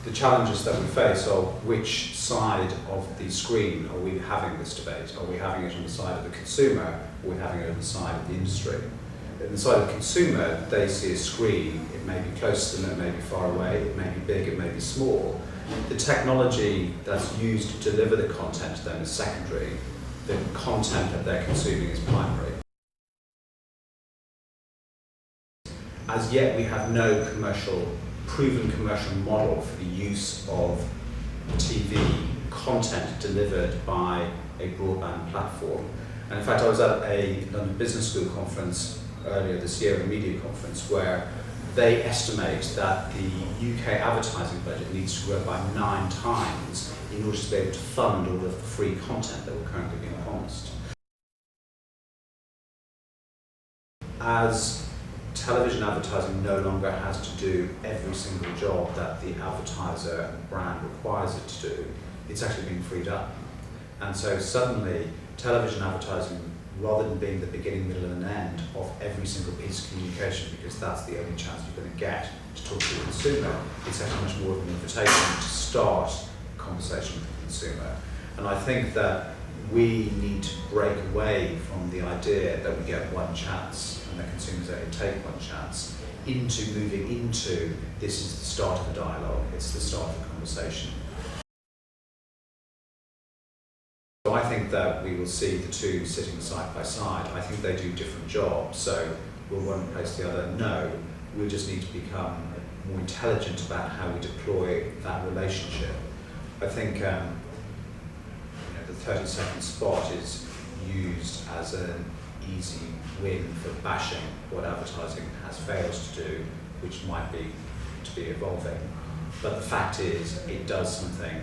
the challenges that we face are which side of the screen are we having this debate? Are we having it on the side of the consumer, or are we having it on the side of the industry? On the side of the consumer, they see a screen. It may be close to them, it may be far away, it may be big, it may be small. The technology that's used to deliver the content to them is secondary. The content that they're consuming is primary. As yet, we have no proven commercial model for the use of TV content delivered by a broadband platform. And in fact, I was at a London Business School conference earlier this year, a media conference, where they estimate that the UK advertising budget needs to grow by 9 times in order to be able to fund all of the free content that we're currently being promised. As television advertising no longer has to do every single job that the advertiser and brand requires it to do, it's actually being freed up. And so suddenly, television advertising, rather than being the beginning, middle and end of every single piece of communication, because that's the only chance you're going to get to talk to the consumer, it's actually much more of an invitation to start a conversation with the consumer. And I think that we need to break away from the idea that we get one chance and that consumers only take one chance into moving into this is the start of a dialogue, it's the start of a conversation. So I think that we will see the two sitting side by side. I think they do different jobs, so will one replace the other? No. We just need to become more intelligent about how we deploy that relationship. I think the 30-second spot is used as an easy win for bashing what advertising has failed to do, which might be to be evolving. But the fact is, it does something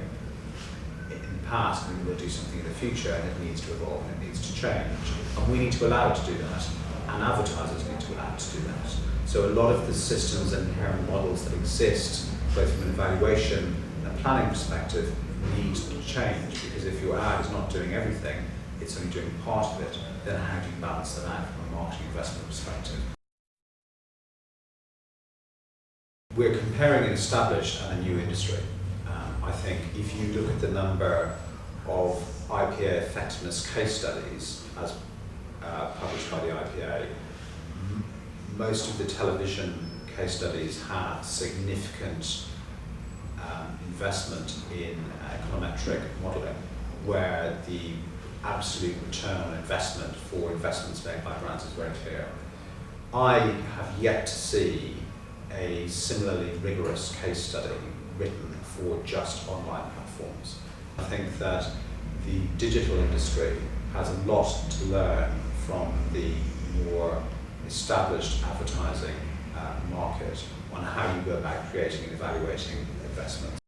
in the past, and it will do something in the future, and it needs to evolve and it needs to change. And we need to allow it to do that, and advertisers need to allow it to do that. So a lot of the systems and inherent models that exist, both from an evaluation and planning perspective, need to change, because if your ad is not doing everything, it's only doing part of it, then how do you balance that out from a marketing investment perspective? We're comparing an established and a new industry. I think if you look at the number of IPA effectiveness case studies as published by the IPA, most of the television case studies had significant investment in econometric modelling, where the absolute return on investment for investments made by brands is very clear. I have yet to see a similarly rigorous case study written for just online platforms. I think that the digital industry has a lot to learn from the more established advertising market on how you go about creating and evaluating investments.